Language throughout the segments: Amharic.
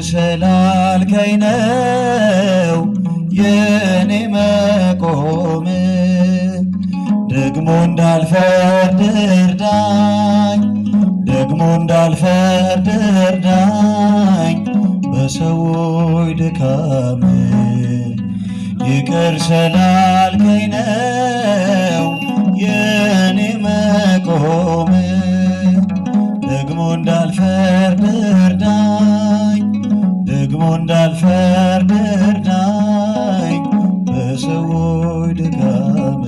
ስላልከኝ ነው የኔ መቆም። ደግሞ እንዳልፈርድ እርዳኝ፣ ደግሞ እንዳልፈርድ እርዳኝ በሰዎች ድካም። ይቅር ስላልከኝ ነው የኔ መቆም። ደግሞ እንዳልፈርድ እርዳኝ፣ ደግሞ እንዳልፈርድ እርዳኝ በሰዎች ድካም።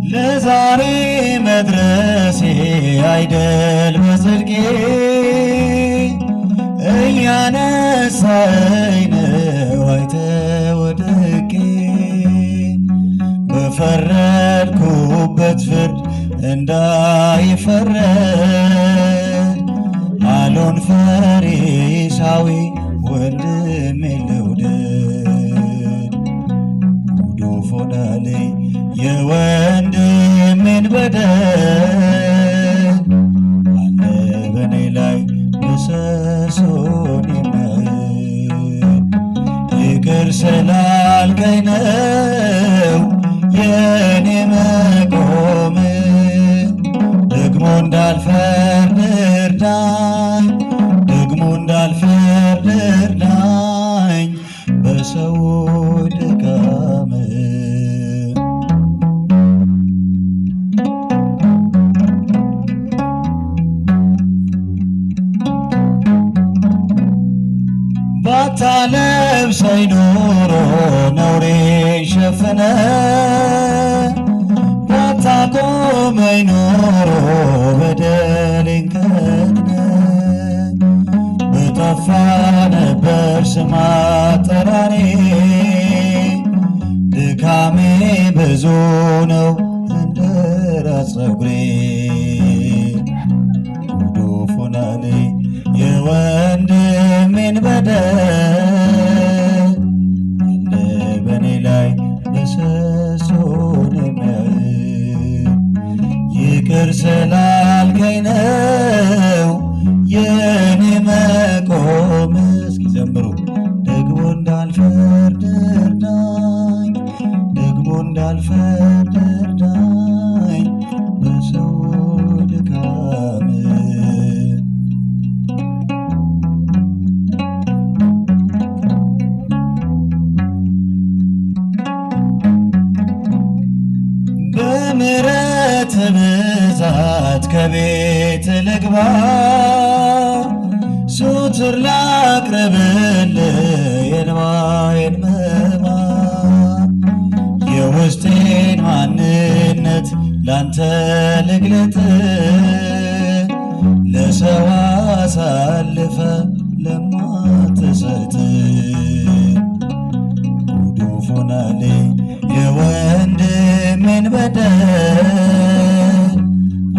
ለዛሬ መድረሴ አይደል በጽድቄ እያነሳኸኝ ነው አይተህ ወድቄ። በፈረድኩበት ፍርድ እንዳይፈረድ አልሆን ፈሪሳዊ ወንድሜን ልውደድ። ጉዱፍ ሆናለኝ የወንድሜን በደል አለ በኔ ላይ ምሰሶን የሚያህል። ይቅር ስላልከኝ ነው የኔ መቆም። ደግሞ እንዳልፈርድ እርዳኝ፣ ደግሞ እንዳልፈርድ እርዳኝ በሰዎች ድካም። ባታለብሰኝ ኖሮ ነውሬን ሸፍነ፣ ባታቆመኝ ኖሮ በደሌን ከድነ። በጠፋ ነበር ስም አጠራሬ፣ ድካሜ ብዙ ነው እንደ ራስ ፀጉሬ። ጉዱፍ ሆናለኝ የወንድሜን በደል አለ በኔ ላይ ምሰሶን የሚያህል። ይቅር ስላልከኝ ነው የኔ መቆም። እስኪ ዘምሩ። ደግሞ እንዳልፈርድ እርዳኝ፣ ደግሞ እንዳልፈርድ እርዳኝ በሰዎች ድካም። በምሕረት ብዛት ከቤት ልግባ፣ ሱትር ላቅርብልህ የእንባዬን መባ። የውስጤን ማንነት ላንተ ልግለጥ፣ ለሰው አሳልፈ ለማትሰጥ። ጉዱፍ ሆናለኝ የወንድሜን በደል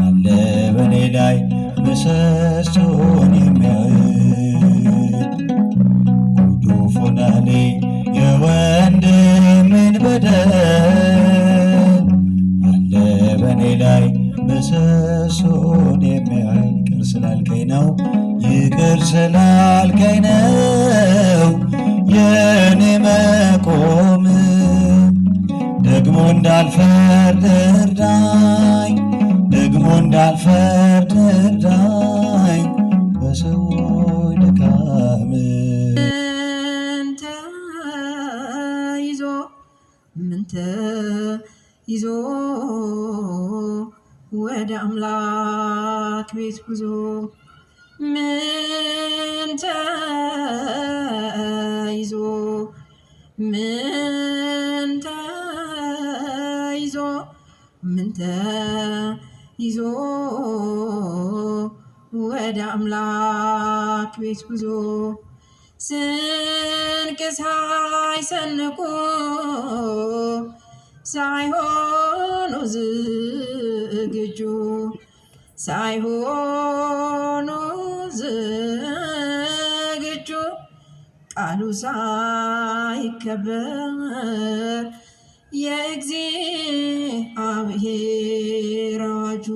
አለ በኔ ላይ ምሰሶን የሚያህል። ጉዱፍ ሆናለኝ የወንድሜን በደል አለ በኔ ላይ ምሰሶን የሚያህል። ይቅር ስላልከኝ ነው፣ ይቅር ስላልከኝ ነው የኔ መቆም። ደግሞ እንዳልፈርድ እርዳኝ፣ ደግሞ እንዳልፈርድ እርዳኝ በሰዎች ድካም። ምን ተይዞ ወደ አምላክ ቤት ጉዞ። ምን ተይዞ ምን ተይዞ ምን ተይዞ ወደ አምላክ ቤት ጉዞ። ስንቅ ሳይሰንቁ ሳይሆኑ ዝግጁ ሳይሆኑ ዝግጁ ቃሉ ሳይከበር የእግዚአብሔር አዋጁ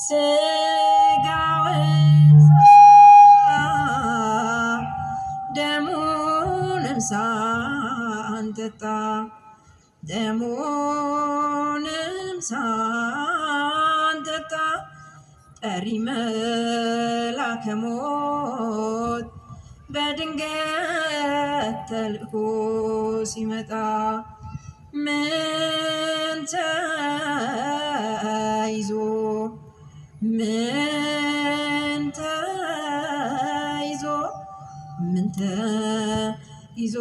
ሥጋውን ደሙንም ሳንጠጣ ጠሪ መልአከ ሞት በድንገት ተልኮ ሲመጣ ምን ተይዞ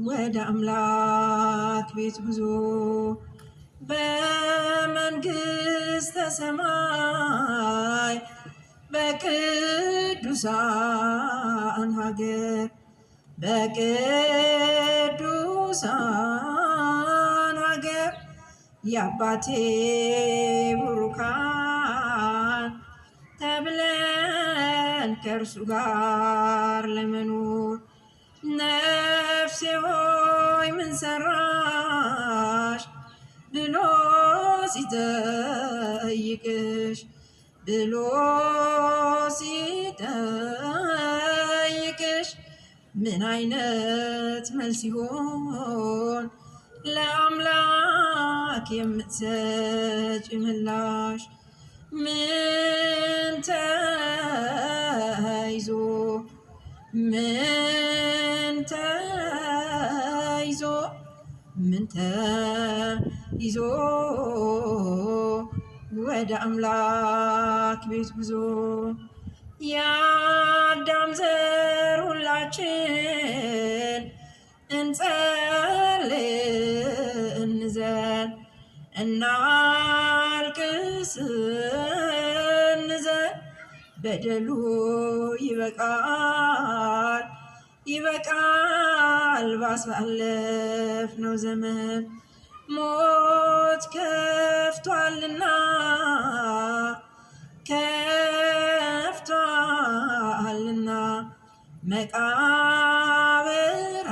ወደ አምላክ ቤት ጉዞ በመንግሥተ ሰማይ በቅዱሳን ሀገር የአባቴ ቡሩካን ተብለን ከእርሱ ጋር ለመኖር ነፍሴ ሆይ ምን ሰራሽ ብሎ ሲጠይቅሽ ምን አይነት መልስ ይሆን ለአምላክ የምትሰጪ ምላሽ? ምን ተይዞ ወደ አምላክ ቤት ጉዞ የአዳም ዘር ሁላችን እንጸልይ እንዘን እናልቅስ እንዘን በደሉ ይበቃል ባሳለፍነው ዘመን ሞት ከፍቷልና መቃብር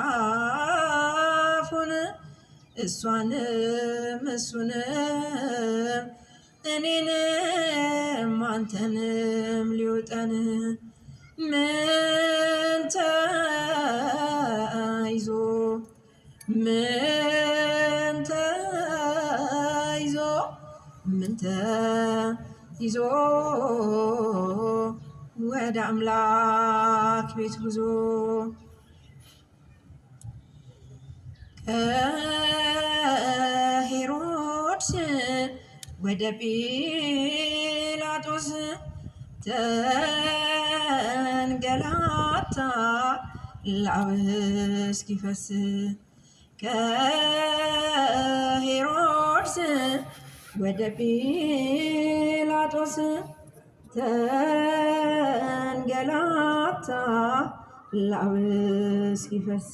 አፉን እሷንም እሱንም እኔንም አንተንም ሊውጠን ምን ተይዞ ወደ አምላክ ቤት ጉዞ ከሄሮድስ ወደ ጲላጦስ ተንገላታ ላብ እስኪፈስ ከሄሮድስ ወደ ጲላጦስ ተንገላታ ላብ እስኪፈስ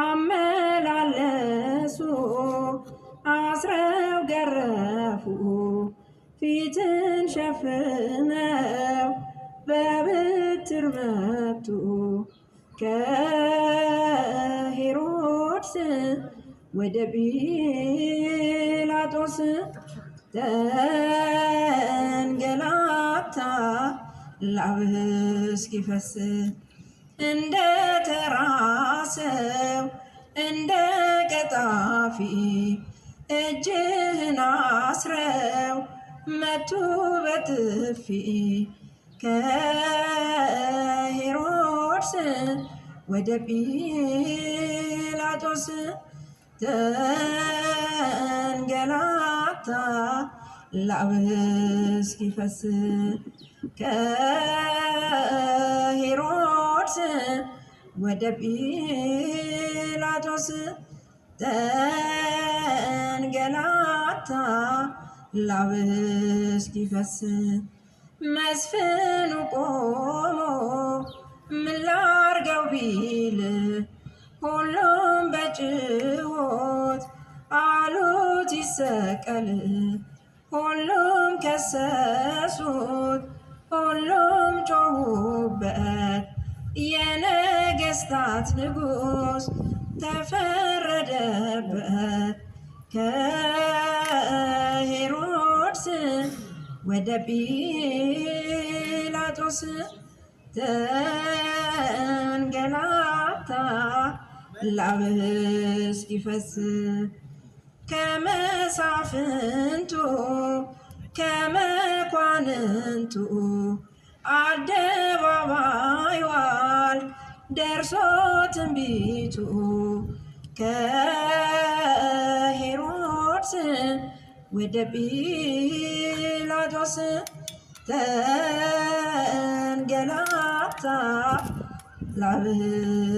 አመላለሱ አስረው ገረፉ ፊትን ሸፍነው በብትር መቱ ከሄሮድስ ወደ ጲላጦስ ተንገላታ ላብ እስኪፈስ እንደ ተራ ሰው እንደ ቀጣፊ እጅህን አስረው መቱ በጥፊ ከሄሮድስ ወደ ጲላጦስ ተንገላታ ላብ እስኪፈስ ከሄሮድስ ወደ ጲላጦስ ተንገላታ ላብ እስኪፈስ መስፍኑ ቆሞ ምን ላርገው ቢል ሁሉም በጭሆት አሉት ይሰቀል ሁሉም ከሰሱት ሁሉም ጮሁበት የነገስታት ንጉስ ተፈ ከወረደበት ከሄሮድስ ወደ ጲላጦስ ተንገላታ ላብህ እስኪፈስ ከመሳፍንቱ ከመኳንንቱ አደባባይ ዋልክ ደርሶ ትንቢቱ ከሄሮድስ ወደ ጲላጦስ ተንገላታ ላብህ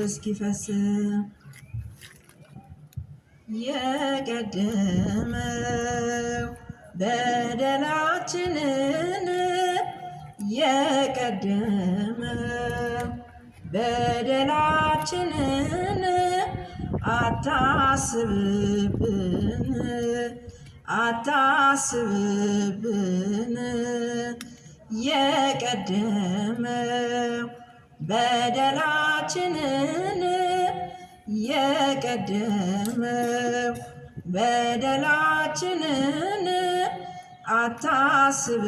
እስኪፈስ የቀደመው በደላችንን የቀደመው በደላችንን አታስብብን አታስብብን የቀደመው በደላችንን የቀደመው በደላችንን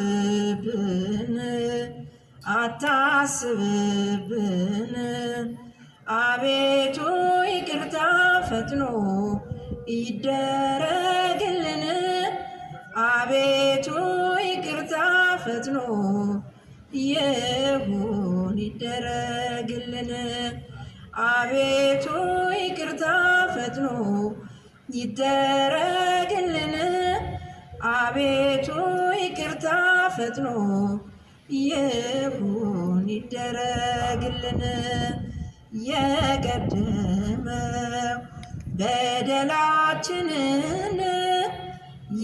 አታስብብን አታስብብን አቤቱ ይቅርታ ፈጥኖ ይደረግልን አቤቱ ይቅርታ ፈጥኖ ይሁን ይደረግልን አቤቱ ይቅርታ ፈጥኖ ይደረግልን አቤቱ ይቅርታ ፈጥኖ ይሁን ይደረግልን የቀደመው በደላችንን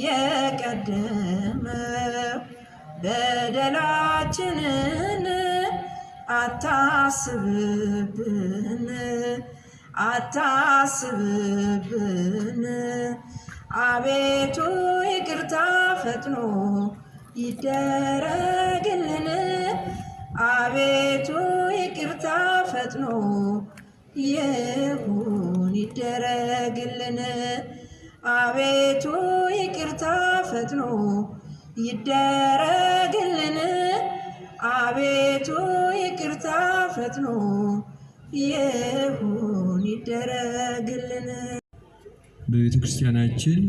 የቀደመው በደላችንን አታስብብን አታስብብን አቤቱ ይቅርታ ፈጥኖ ይደረግልን አቤቱ ይቅርታ ፈጥኖ ይሁን ይደረግልን አቤቱ ይቅርታ ፈጥኖ ይደረግልን አቤቱ ይቅርታ ፈጥኖ ይሁን ይደረግልን። በቤተ ክርስቲያናችን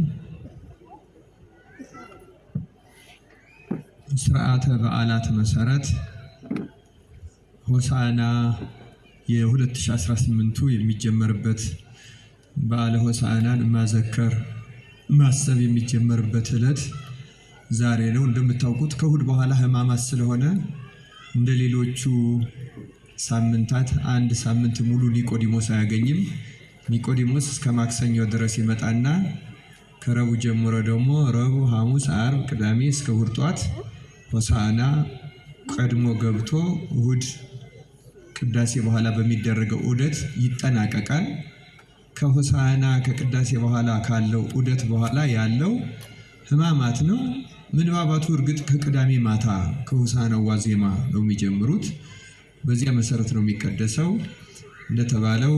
ስርዓተ በዓላት መሰረት ሆሳዕና የ2018 የሚጀመርበት በዓለ ሆሳዕናን ማዘከር ማሰብ የሚጀመርበት ዕለት ዛሬ ነው። እንደምታውቁት ከእሁድ በኋላ ሕማማት ስለሆነ እንደ ሌሎቹ ሳምንታት አንድ ሳምንት ሙሉ ኒቆዲሞስ አያገኝም። ኒቆዲሞስ እስከ ማክሰኞ ድረስ ይመጣና ከረቡዕ ጀምሮ ደግሞ ረቡዕ፣ ሐሙስ፣ ዓርብ፣ ቅዳሜ እስከ እሁድ ጧት ሆሳዕና ቀድሞ ገብቶ እሁድ ቅዳሴ በኋላ በሚደረገው ዑደት ይጠናቀቃል። ከሆሳዕና ከቅዳሴ በኋላ ካለው ዑደት በኋላ ያለው ሕማማት ነው። ምንባባቱ እርግጥ ከቅዳሜ ማታ ከሆሳዕናው ዋዜማ ነው የሚጀምሩት። በዚያ መሰረት ነው የሚቀደሰው። እንደተባለው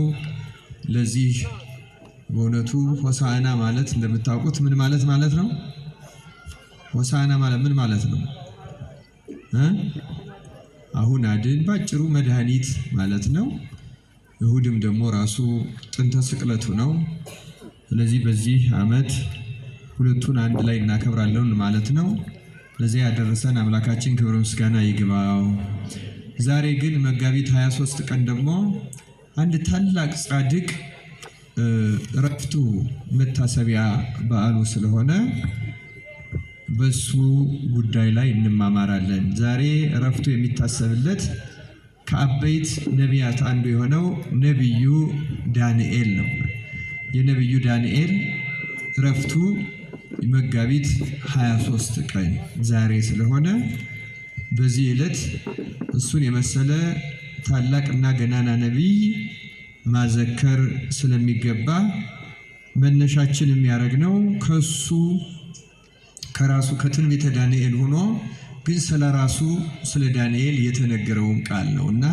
ለዚህ በእውነቱ ሆሳዕና ማለት እንደምታውቁት ምን ማለት ነው? ሆሳዕና ማለት ምን ማለት ነው? አሁን አድን ባጭሩ መድኃኒት ማለት ነው። እሁድም ደግሞ ራሱ ጥንተ ስቅለቱ ነው። ስለዚህ በዚህ ዓመት ሁለቱን አንድ ላይ እናከብራለን ማለት ነው። ለዚህ ያደረሰን አምላካችን ክብር ምስጋና ይግባው። ዛሬ ግን መጋቢት 23 ቀን ደግሞ አንድ ታላቅ ጻድቅ ዕረፍቱ መታሰቢያ በዓሉ ስለሆነ በሱ ጉዳይ ላይ እንማማራለን። ዛሬ ዕረፍቱ የሚታሰብለት ከአበይት ነቢያት አንዱ የሆነው ነቢዩ ዳንኤል ነው። የነቢዩ ዳንኤል ዕረፍቱ መጋቢት 23 ቀን ዛሬ ስለሆነ በዚህ ዕለት እሱን የመሰለ ታላቅና ገናና ነቢይ ማዘከር ስለሚገባ መነሻችን የሚያደርገው ከራሱ ከትንቢተ ዳንኤል ሆኖ ግን ስለራሱ ስለ ዳንኤል የተነገረውን ቃል ነውና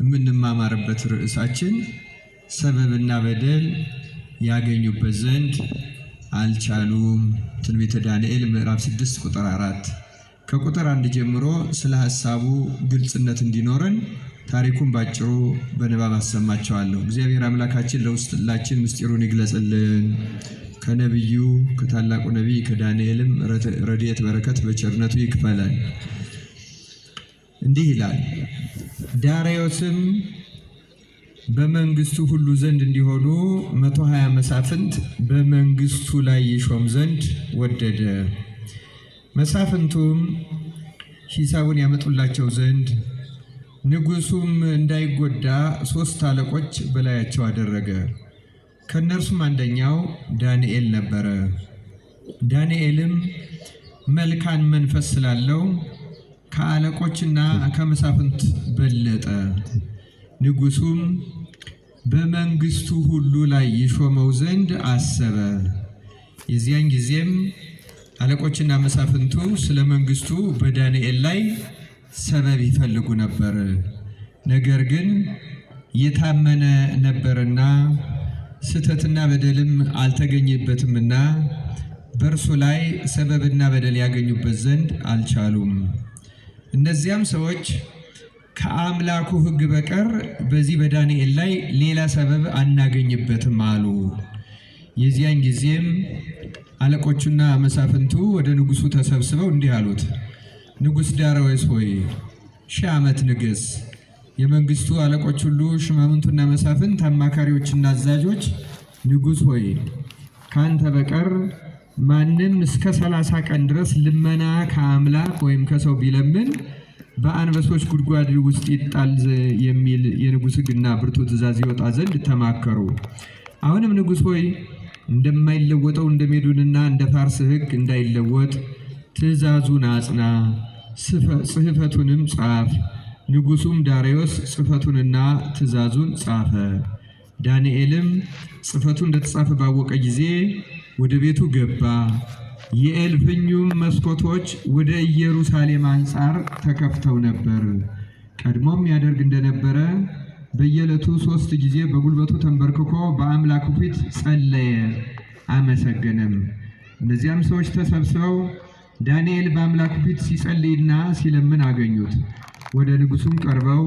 የምንማማርበት ርዕሳችን ሰበብና በደል ያገኙበት ዘንድ አልቻሉም። ትንቢተ ዳንኤል ምዕራፍ 6 ቁጥር 4። ከቁጥር 1 ጀምሮ ስለ ሐሳቡ ግልጽነት እንዲኖረን ታሪኩን ባጭሩ በንባብ አሰማቸዋለሁ። እግዚአብሔር አምላካችን ለውስጥላችን ምስጢሩን ይግለጽልን። ከነቢዩ ከታላቁ ነቢይ ከዳንኤልም ረድኤት በረከት በቸርነቱ ይክፈለን። እንዲህ ይላል። ዳርዮስም በመንግስቱ ሁሉ ዘንድ እንዲሆኑ 120 መሳፍንት በመንግስቱ ላይ ይሾም ዘንድ ወደደ። መሳፍንቱም ሂሳቡን ያመጡላቸው ዘንድ ንጉሱም እንዳይጎዳ 3 አለቆች በላያቸው አደረገ። ከእነርሱም አንደኛው ዳንኤል ነበረ። ዳንኤልም መልካም መንፈስ ስላለው ከአለቆችና ከመሳፍንት በለጠ። ንጉሱም በመንግስቱ ሁሉ ላይ ይሾመው ዘንድ አሰበ። የዚያን ጊዜም አለቆችና መሳፍንቱ ስለ መንግስቱ በዳንኤል ላይ ሰበብ ይፈልጉ ነበር። ነገር ግን የታመነ ነበርና ስተትና በደልም አልተገኘበትምና በእርሱ ላይ ሰበብና በደል ያገኙበት ዘንድ አልቻሉም። እነዚያም ሰዎች ከአምላኩ ሕግ በቀር በዚህ በዳንኤል ላይ ሌላ ሰበብ አናገኝበትም አሉ። የዚያን ጊዜም አለቆቹና መሳፍንቱ ወደ ንጉሱ ተሰብስበው እንዲህ አሉት። ንጉሥ ዳርዮስ ሆይ 1000 ዓመት ንገስ። የመንግስቱ አለቆች ሁሉ፣ ሽማምንቱና መሳፍንት፣ አማካሪዎችና አዛዦች ንጉሥ ሆይ ካንተ በቀር ማንም እስከ 30 ቀን ድረስ ልመና ከአምላክ ወይም ከሰው ቢለምን በአንበሶች ጉድጓድ ውስጥ ይጣል የሚል የንጉሥ ሕግና ብርቱ ትእዛዝ ይወጣ ዘንድ ተማከሩ። አሁንም ንጉሥ ሆይ እንደማይለወጠው እንደ ሜዶንና እንደ ፋርስ ሕግ እንዳይለወጥ ትእዛዙን አጽና፣ ጽሕፈቱንም ጻፍ። ንጉሱም ዳርዮስ ጽሕፈቱንና ትእዛዙን ጻፈ። ዳንኤልም ጽሕፈቱ እንደተጻፈ ባወቀ ጊዜ ወደ ቤቱ ገባ። የእልፍኙም መስኮቶች ወደ ኢየሩሳሌም አንጻር ተከፍተው ነበር። ቀድሞም ያደርግ እንደነበረ በየዕለቱ 3 ጊዜ በጉልበቱ ተንበርክኮ በአምላኩ ፊት ጸለየ፣ አመሰገነም። እነዚያም ሰዎች ተሰብስበው ዳንኤል በአምላኩ ፊት ሲጸልይና ሲለምን አገኙት። ወደ ንጉሱም ቀርበው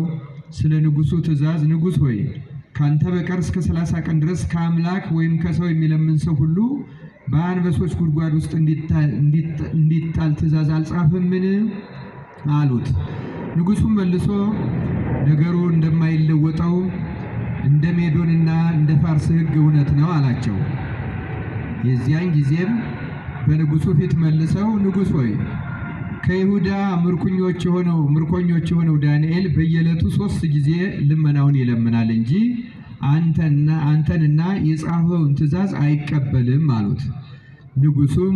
ስለ ንጉሱ ትእዛዝ ንጉሥ ሆይ ካንተ በቀር እስከ 30 ቀን ድረስ ከአምላክ ወይም ከሰው የሚለምን ሰው ሁሉ በአንበሶች ጉድጓድ ውስጥ እንዲጣል ትእዛዝ አልጻፈምን? አሉት። ንጉሱም መልሶ ነገሩ እንደማይለወጠው እንደ ሜዶንና እንደ ፋርስ ሕግ እውነት ነው አላቸው። የዚያን ጊዜም በንጉሱ ፊት መልሰው ንጉሥ ሆይ ከይሁዳ ምርኮኞች የሆነው ዳንኤል በየዕለቱ 3 ጊዜ ልመናውን ይለምናል እንጂ አንተንና የጻፈውን ትእዛዝ አይቀበልም አሉት። ንጉሱም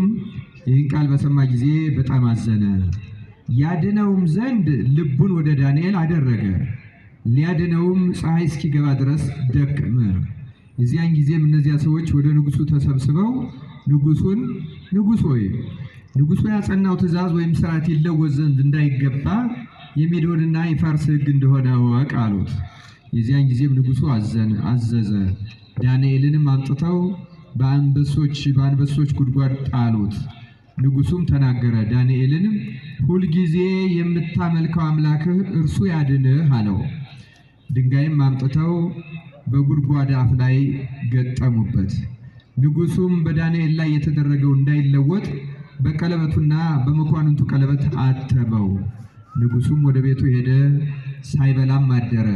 ይህን ቃል በሰማ ጊዜ በጣም አዘነ። ያድነውም ዘንድ ልቡን ወደ ዳንኤል አደረገ። ሊያድነውም ፀሐይ እስኪገባ ድረስ ደከመ። የዚያን ጊዜም እነዚያ ሰዎች ወደ ንጉሱ ተሰብስበው ንጉሱን ንጉሥ ሆይ ንጉሱ ያጸናው ትእዛዝ ወይም ሥርዓት ይለወጥ ዘንድ እንዳይገባ የሜዶንና የፋርስ ሕግ እንደሆነ እወቅ አሉት። የዚያን ጊዜም ንጉሱ አዘዘ። ዳንኤልንም አምጥተው በአንበሶች ጉድጓድ ጣሉት። ንጉሱም ተናገረ። ዳንኤልንም ሁልጊዜ የምታመልከው አምላክህ እርሱ ያድንህ አለው። ድንጋይም አምጥተው በጉድጓድ አፍ ላይ ገጠሙበት። ንጉሱም በዳንኤል ላይ የተደረገው እንዳይለወጥ በቀለበቱና በመኳንንቱ ቀለበት አተመው። ንጉሱም ወደ ቤቱ ሄደ፣ ሳይበላም አደረ።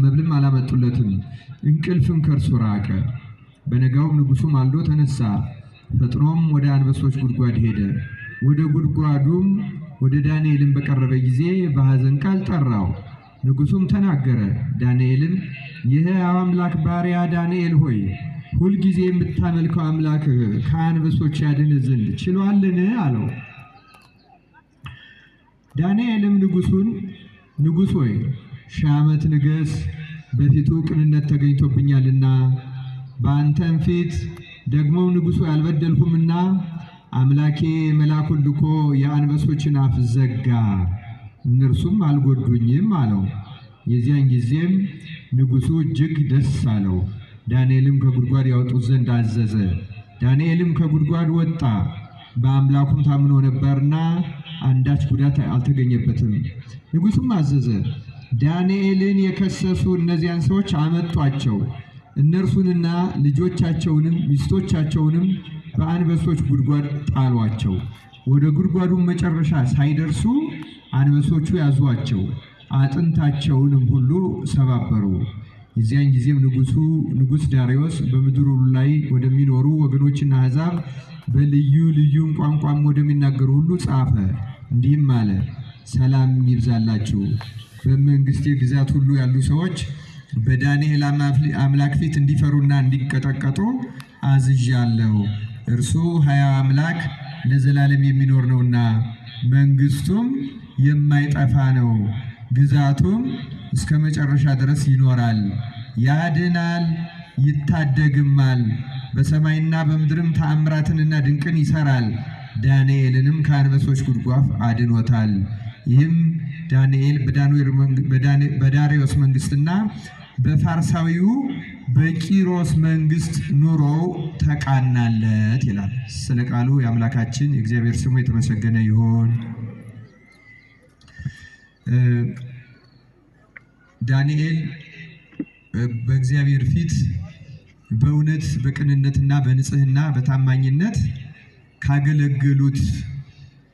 መብልም አላመጡለትም፣ እንቅልፍም ከእርሱ ራቀ። በነጋውም ንጉሱ ማልዶ ተነሳ፣ ፈጥኖም ወደ አንበሶች ጉድጓድ ሄደ። ወደ ጉድጓዱም ወደ ዳንኤልም በቀረበ ጊዜ በሐዘን ቃል ጠራው። ንጉሱም ተናገረ። ዳንኤልም የሕያው አምላክ ባሪያ ዳንኤል ሆይ ሁልጊዜ የምታመልከው አምላክህ ከአንበሶች ያድን ዘንድ ችሏልን? አለው። ዳንኤልም ንጉሱን ንጉሥ ሆይ 1000 ዓመት ንገስ፣ በፊቱ ቅንነት ተገኝቶብኛልና በአንተም ፊት ደግሞ ንጉሡ ያልበደልሁምና አምላኬ መልአኩን ልኮ የአንበሶችን አፍ ዘጋ፣ እነርሱም አልጎዱኝም አለው። የዚያን ጊዜም ንጉሡ እጅግ ደስ አለው። ዳንኤልም ከጉድጓድ ያወጡት ዘንድ አዘዘ። ዳንኤልም ከጉድጓድ ወጣ፣ በአምላኩም ታምኖ ነበርና አንዳች ጉዳት አልተገኘበትም። ንጉሡም አዘዘ፣ ዳንኤልን የከሰሱ እነዚያን ሰዎች አመጧቸው። እነርሱንና ልጆቻቸውንም ሚስቶቻቸውንም በአንበሶች ጉድጓድ ጣሏቸው። ወደ ጉድጓዱም መጨረሻ ሳይደርሱ አንበሶቹ ያዟቸው፣ አጥንታቸውንም ሁሉ ሰባበሩ። የዚያን ጊዜም ንጉሥ ዳርዮስ በምድሩ ላይ ወደሚኖሩ ወገኖችና አሕዛብ በልዩ ልዩም ቋንቋም ወደሚናገሩ ሁሉ ጻፈ። እንዲህም አለ፣ ሰላም ይብዛላችሁ። በመንግስቴ ግዛት ሁሉ ያሉ ሰዎች በዳንኤል አምላክ ፊት እንዲፈሩና እንዲቀጠቀጡ አዝዣለሁ። እርሱ ሕያው አምላክ ለዘላለም የሚኖር ነውና መንግስቱም የማይጠፋ ነው። ግዛቱም እስከ መጨረሻ ድረስ ይኖራል። ያድናል፣ ይታደግማል። በሰማይና በምድርም ተአምራትንና ድንቅን ይሰራል። ዳንኤልንም ከአንበሶች ጉድጓፍ አድኖታል። ይህም ዳንኤል በዳርዮስ መንግስትና በፋርሳዊው በቂሮስ መንግስት ኑሮው ተቃናለት ይላል። ስለ ቃሉ የአምላካችን የእግዚአብሔር ስሙ የተመሰገነ ይሁን። ዳንኤል በእግዚአብሔር ፊት በእውነት በቅንነትና በንጽህና በታማኝነት ካገለገሉት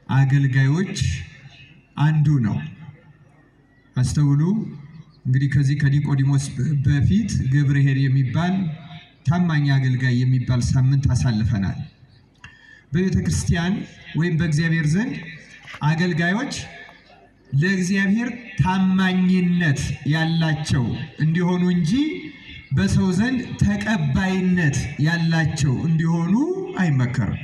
አገልጋዮች አንዱ ነው። አስተውሉ። እንግዲህ ከዚህ ከኒቆዲሞስ በፊት ገብርኄር የሚባል ታማኝ አገልጋይ የሚባል ሳምንት አሳልፈናል። በቤተ ክርስቲያን ወይም በእግዚአብሔር ዘንድ አገልጋዮች ለእግዚአብሔር ታማኝነት ያላቸው እንዲሆኑ እንጂ በሰው ዘንድ ተቀባይነት ያላቸው እንዲሆኑ አይመከርም።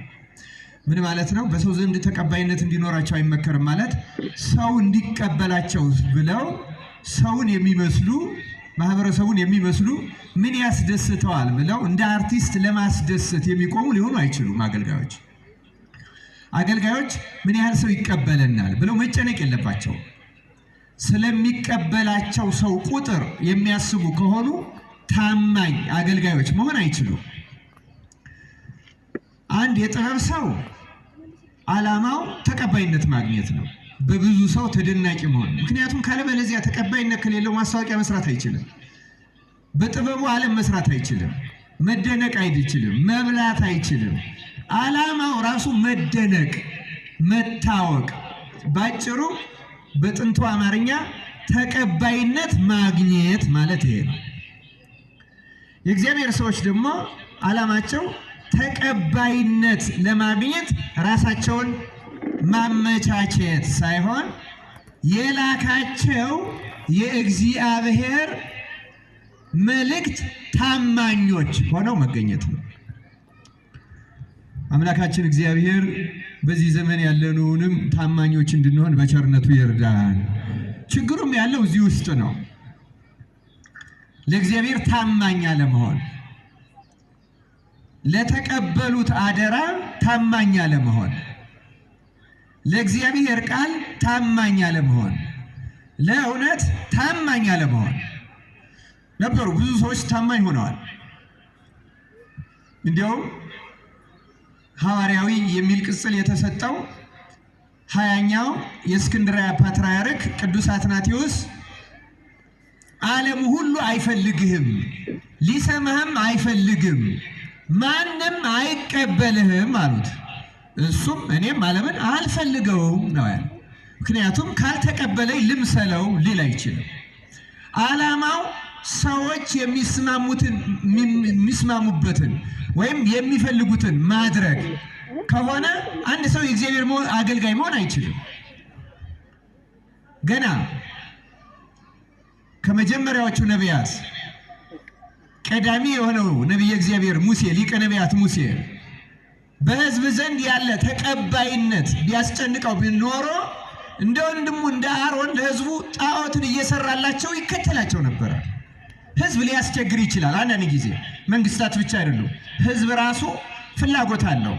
ምን ማለት ነው? በሰው ዘንድ ተቀባይነት እንዲኖራቸው አይመከርም ማለት ሰው እንዲቀበላቸው ብለው ሰውን የሚመስሉ ማህበረሰቡን የሚመስሉ ምን ያስደስተዋል ብለው እንደ አርቲስት ለማስደሰት የሚቆሙ ሊሆኑ አይችሉም። አገልጋዮች ምን ያህል ሰው ይቀበለናል ብለው መጨነቅ የለባቸው። ስለሚቀበላቸው ሰው ቁጥር የሚያስቡ ከሆኑ ታማኝ አገልጋዮች መሆን አይችሉም። አንድ የጥበብ ሰው ዓላማው ተቀባይነት ማግኘት ነው፣ በብዙ ሰው ተደናቂ መሆን። ምክንያቱም ካለበለዚያ ተቀባይነት ከሌለው ማስታወቂያ መስራት አይችልም፣ በጥበቡ ዓለም መስራት አይችልም፣ መደነቅ አይችልም፣ መብላት አይችልም። ዓላማው ራሱ መደነቅ፣ መታወቅ፣ ባጭሩ በጥንቱ አማርኛ ተቀባይነት ማግኘት ማለት ይሄ ነው። የእግዚአብሔር ሰዎች ደግሞ ዓላማቸው ተቀባይነት ለማግኘት ራሳቸውን ማመቻቸት ሳይሆን የላካቸው የእግዚአብሔር መልእክት ታማኞች ሆነው መገኘት ነው። አምላካችን እግዚአብሔር በዚህ ዘመን ያለነውንም ታማኞች እንድንሆን በቸርነቱ ይርዳን። ችግሩም ያለው እዚህ ውስጥ ነው። ለእግዚአብሔር ታማኝ አለመሆን፣ ለተቀበሉት አደራ ታማኝ አለመሆን፣ ለእግዚአብሔር ቃል ታማኝ አለመሆን፣ ለእውነት ታማኝ አለመሆን ነበሩ። ብዙ ሰዎች ታማኝ ሆነዋል። እንዲያውም ሐዋርያዊ የሚል ቅጽል የተሰጠው 20ኛው የእስክንድርያ ፓትርያርክ ቅዱስ አትናቴዎስ ዓለም ሁሉ አይፈልግህም፣ ሊሰማህም አይፈልግም፣ ማንም አይቀበልህም አሉት። እሱም እኔም ዓለምን አልፈልገውም ነው ያለ። ምክንያቱም ካልተቀበለኝ ልምሰለው ሊል አይችልም። ዓላማው ሰዎች የሚስማሙበትን ወይም የሚፈልጉትን ማድረግ ከሆነ አንድ ሰው የእግዚአብሔር አገልጋይ መሆን አይችልም። ገና ከመጀመሪያዎቹ ነቢያት ቀዳሚ የሆነው ነቢየ እግዚአብሔር ሙሴ፣ ሊቀ ነቢያት ሙሴ በሕዝብ ዘንድ ያለ ተቀባይነት ቢያስጨንቀው ቢኖሮ እንደ ወንድሙ እንደ አሮን ለሕዝቡ ጣዖትን እየሰራላቸው ይከተላቸው ነበረ። ሕዝብ ሊያስቸግር ይችላል። አንዳንድ ጊዜ መንግስታት ብቻ አይደሉም፣ ሕዝብ ራሱ ፍላጎት አለው፣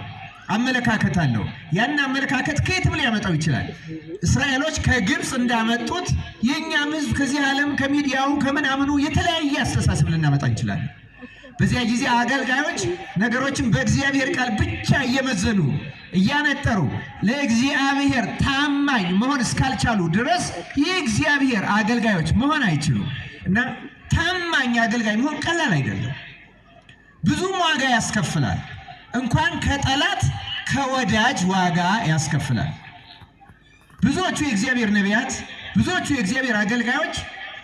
አመለካከት አለው። ያን አመለካከት ከየትም ሊያመጣው ይችላል። እስራኤሎች ከግብፅ እንዳመጡት የእኛም ሕዝብ ከዚህ ዓለም ከሚዲያው ከምናምኑ የተለያየ አስተሳሰብ ልናመጣ እንችላለን። በዚያ ጊዜ አገልጋዮች ነገሮችን በእግዚአብሔር ቃል ብቻ እየመዘኑ እያነጠሩ ለእግዚአብሔር ታማኝ መሆን እስካልቻሉ ድረስ የእግዚአብሔር አገልጋዮች መሆን አይችሉም። እና ታማኝ አገልጋይ መሆን ቀላል አይደለም። ብዙም ዋጋ ያስከፍላል። እንኳን ከጠላት ከወዳጅ ዋጋ ያስከፍላል። ብዙዎቹ የእግዚአብሔር ነቢያት፣ ብዙዎቹ የእግዚአብሔር አገልጋዮች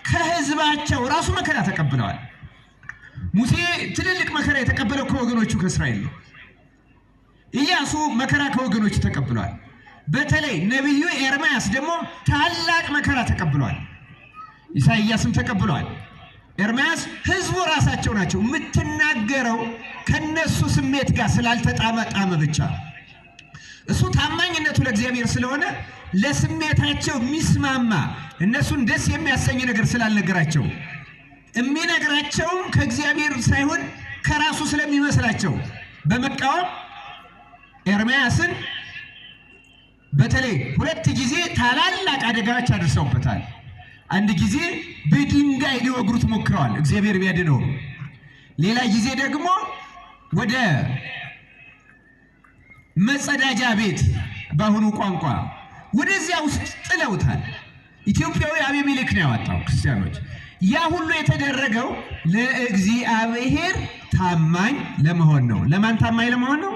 ከህዝባቸው ራሱ መከራ ተቀብለዋል። ሙሴ ትልልቅ መከራ የተቀበለው ከወገኖቹ ከእስራኤል ነው። ኢያሱ መከራ ከወገኖቹ ተቀብሏል። በተለይ ነቢዩ ኤርምያስ ደግሞ ታላቅ መከራ ተቀብሏል። ኢሳይያስም ተቀብሏል። ኤርምያስ ራሳቸው ናቸው። የምትናገረው ከነሱ ስሜት ጋር ስላልተጣመጣመ ብቻ እሱ ታማኝነቱ ለእግዚአብሔር ስለሆነ ለስሜታቸው የሚስማማ እነሱን ደስ የሚያሰኝ ነገር ስላልነገራቸው የሚነግራቸውም ከእግዚአብሔር ሳይሆን ከራሱ ስለሚመስላቸው በመቃወም ኤርምያስን በተለይ 2 ጊዜ ታላላቅ አደጋዎች አድርሰውበታል። አንድ ጊዜ በድንጋይ ሊወግሩት ሞክረዋል፣ እግዚአብሔር ቢያድነው። ሌላ ጊዜ ደግሞ ወደ መጸዳጃ ቤት በአሁኑ ቋንቋ ወደዚያ ውስጥ ጥለውታል። ኢትዮጵያዊ አቤሜሌክ ነው ያወጣው ክርስቲያኖች። ያ ሁሉ የተደረገው ለእግዚአብሔር ታማኝ ለመሆን ነው። ለማን ታማኝ ለመሆን ነው?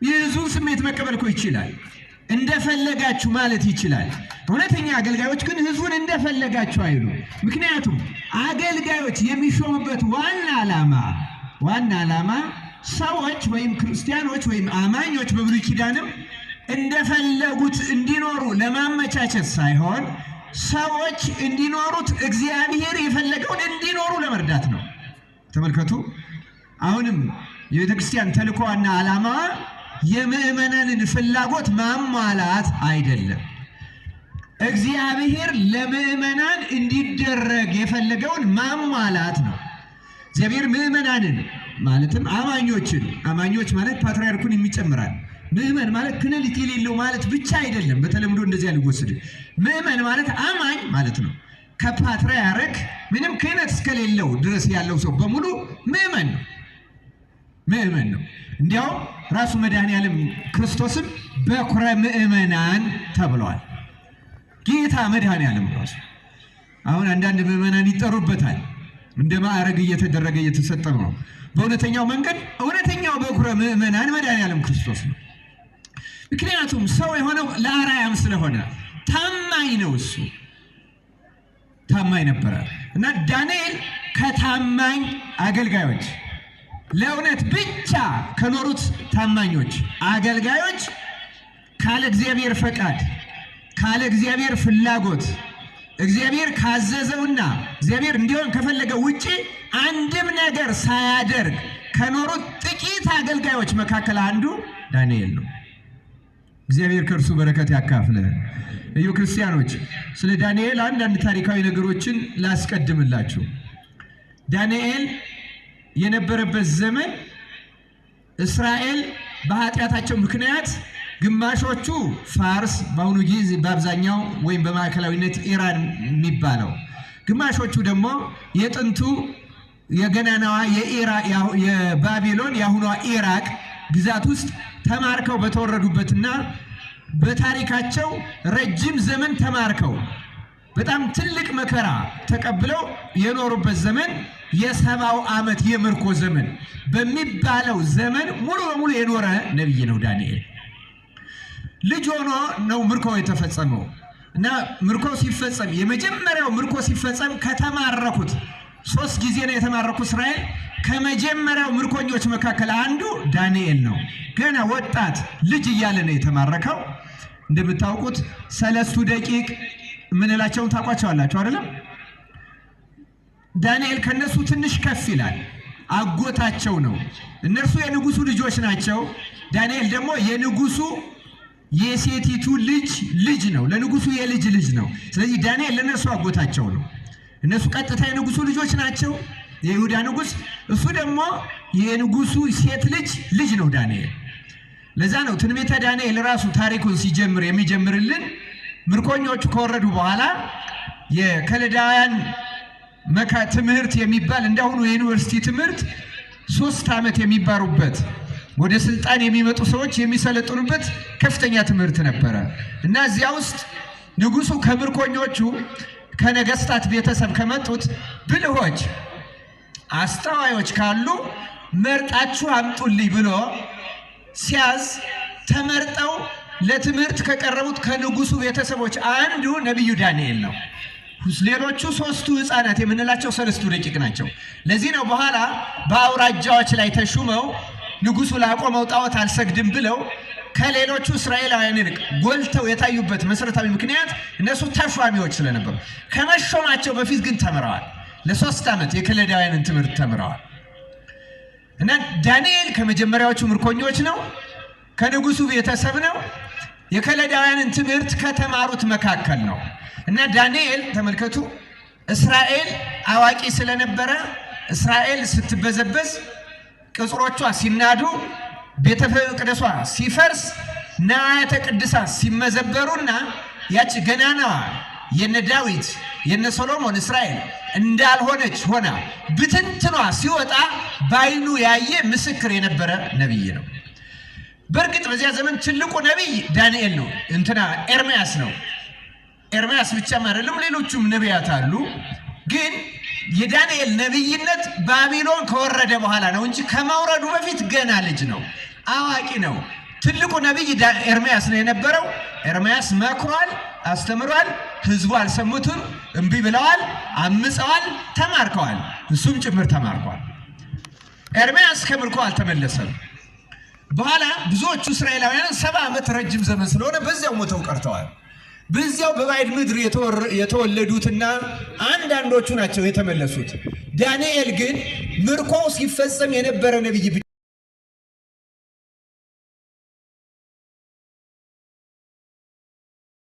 የሕዝቡን ስሜት መቀበል እኮ ይችላል። እንደፈለጋችሁ ማለት ይችላል። እውነተኛ አገልጋዮች ግን ሕዝቡን እንደፈለጋችሁ አይሉ። ምክንያቱም አገልጋዮች የሚሾሙበት ዋና ዓላማ ሰዎች ወይም ክርስቲያኖች ወይም አማኞች በብሉይ ኪዳንም እንደፈለጉት እንዲኖሩ ለማመቻቸት ሳይሆን ሰዎች እንዲኖሩት እግዚአብሔር የፈለገውን እንዲኖሩ ለመርዳት ነው። ተመልከቱ። አሁንም የቤተ ክርስቲያን ተልእኮዋና ዓላማዋ የምእመናንን ፍላጎት ማሟላት አይደለም። እግዚአብሔር ለምእመናን እንዲደረግ የፈለገውን ማሟላት ነው። እግዚአብሔር ምእመናንን ማለትም አማኞች ማለት ፓትርያርኩን የሚጨምራል። ምእመን ማለት ክህነት የሌለው ማለት ብቻ አይደለም። በተለምዶ እንደዚያ ሊወሰድ ምእመን ማለት አማኝ ማለት ነው። ከፓትርያርክ ምንም ክህነት እስከሌለው ድረስ ያለው ሰው በሙሉ ምእመን ነው። እንዲያውም ራሱ መድኃኔዓለም ክርስቶስም በኩረ ምእመናን ተብለዋል። ጌታ መድኃኔዓለም ራሱ አሁን አንዳንድ ምእመናን ይጠሩበታል። እንደ ማዕረግ እየተደረገ እየተሰጠ ነው። በእውነተኛው መንገድ እውነተኛው በኩረ ምእመናን መድኃኔዓለም ክርስቶስ ነው። ምክንያቱም ሰው የሆነው ለአርአያም ስለሆነ ታማኝ ነው። እሱ ታማኝ ነበረ እና ዳንኤል ከታማኝ አገልጋዮች ለእውነት ብቻ ከኖሩት ታማኞች አገልጋዮች ካለ እግዚአብሔር ፈቃድ ካለ እግዚአብሔር ፍላጎት እግዚአብሔር ካዘዘውና እግዚአብሔር እንዲሆን ከፈለገው ውጪ አንድም ነገር ሳያደርግ ከኖሩት ጥቂት አገልጋዮች መካከል አንዱ ዳንኤል ነው። እግዚአብሔር ከእርሱ በረከት ያካፍለን። እዩ ክርስቲያኖች፣ ስለ ዳንኤል አንዳንድ ታሪካዊ ነገሮችን ላስቀድምላችሁ። ዳንኤል የነበረበት ዘመን እስራኤል በኃጢአታቸው ምክንያት ግማሾቹ ፋርስ በአሁኑ ጊዜ በአብዛኛው ወይም በማዕከላዊነት ኢራን የሚባለው፣ ግማሾቹ ደግሞ የጥንቱ የገናናዋ የባቢሎን የአሁኗ ኢራቅ ግዛት ውስጥ ተማርከው በተወረዱበትና በታሪካቸው ረጅም ዘመን ተማርከው በጣም ትልቅ መከራ ተቀብለው የኖሩበት ዘመን የ70 ዓመት የምርኮ ዘመን በሚባለው ዘመን ሙሉ በሙሉ የኖረ ነቢይ ነው ዳንኤል። ልጅ ሆኖ ነው ምርኮ የተፈጸመው እና ምርኮ ሲፈጸም የመጀመሪያው ምርኮ ሲፈጸም ከተማረኩት 3 ጊዜ ነው የተማረኩት እስራኤል። ከመጀመሪያው ምርኮኞች መካከል አንዱ ዳንኤል ነው። ገና ወጣት ልጅ እያለ ነው የተማረከው። እንደምታውቁት 3 ደቂቅ ምንላቸውን ታውቋቸዋላችሁ አይደለም? ዳንኤል ከነሱ ትንሽ ከፍ ይላል። አጎታቸው ነው። እነርሱ የንጉሱ ልጆች ናቸው። ዳንኤል ደግሞ የንጉሱ የሴቲቱ ልጅ ነው። ለንጉሱ የልጅ ልጅ ነው። ስለዚህ ዳንኤል ለነሱ አጎታቸው ነው። እነሱ ቀጥታ የንጉሱ ልጆች ናቸው፣ የይሁዳ ንጉስ። እሱ ደግሞ የንጉሱ ሴት ልጅ ነው ዳንኤል። ለዛ ነው ትንቢተ ዳንኤል ራሱ ታሪኩን ሲጀምር የሚጀምርልን ምርኮኞቹ ከወረዱ በኋላ የከለዳውያን ትምህርት የሚባል እንዳሁኑ የዩኒቨርሲቲ ትምህርት 3 ዓመት የሚባሩበት ወደ ስልጣን የሚመጡ ሰዎች የሚሰለጥኑበት ከፍተኛ ትምህርት ነበረ እና እዚያ ውስጥ ንጉሱ ከምርኮኞቹ ከነገስታት ቤተሰብ ከመጡት ብልሆች አስተዋዮች ካሉ መርጣችሁ አምጡልኝ ብሎ ሲያዝ ተመርጠው ለትምህርት ከቀረቡት ከንጉሱ ቤተሰቦች አንዱ ነቢዩ ዳንኤል ነው። ሌሎቹ 3ቱ ሕፃናት የምንላቸው 3ቱ ደቂቅ ናቸው። ለዚህ ነው በኋላ በአውራጃዎች ላይ ተሹመው ንጉሱ ላቆመው ጣዖት አልሰግድም ብለው ከሌሎቹ እስራኤላውያን ይልቅ ጎልተው የታዩበት መሰረታዊ ምክንያት እነሱ ተሿሚዎች ስለነበሩ። ከመሾማቸው በፊት ግን ተምረዋል። ለ3 ዓመት የከለዳውያንን ትምህርት ተምረዋል እና ዳንኤል ከመጀመሪያዎቹ ምርኮኞች ነው። ከንጉሱ ቤተሰብ ነው። የከለዳውያንን ትምህርት ከተማሩት መካከል ነው እና ዳንኤል ተመልከቱ፣ እስራኤል አዋቂ ስለነበረ እስራኤል ስትበዘበዝ፣ ቅጽሮቿ ሲናዱ፣ ቤተ መቅደሷ ሲፈርስ፣ ንዋያተ ቅድሳት ሲመዘበሩና ያች ገናናዋ የነ ዳዊት የነ ሶሎሞን እስራኤል እንዳልሆነች ሆና ብትንትኗ ሲወጣ ባይኑ ያየ ምስክር የነበረ ነብይ ነው። በእርግጥ በዚያ ዘመን ትልቁ ነብይ ዳንኤል ነው፣ ኤርምያስ ነው። ኤርምያስ ብቻም አይደለም፣ ሌሎቹም ነቢያት አሉ። ግን የዳንኤል ነብይነት ባቢሎን ከወረደ በኋላ ነው እንጂ ከመውረዱ በፊት ገና ልጅ ነው፣ አዋቂ ነው። ትልቁ ነብይ ኤርምያስ ነው የነበረው። ኤርምያስ መክሯል፣ አስተምሯል። ህዝቡ አልሰሙትም፣ እምቢ ብለዋል፣ አምፀዋል፣ ተማርከዋል። እሱም ጭምር ተማርኳል። ኤርምያስ ከምርኮ አልተመለሰም። በኋላ ብዙዎቹ እስራኤላውያን 70 ዓመት ረጅም ዘመን ስለሆነ በዚያው ሞተው ቀርተዋል። በዚያው በባዕድ ምድር የተወለዱትና አንዳንዶቹ ናቸው የተመለሱት። ዳንኤል ግን ምርኮው ሲፈጸም የነበረ ነብይ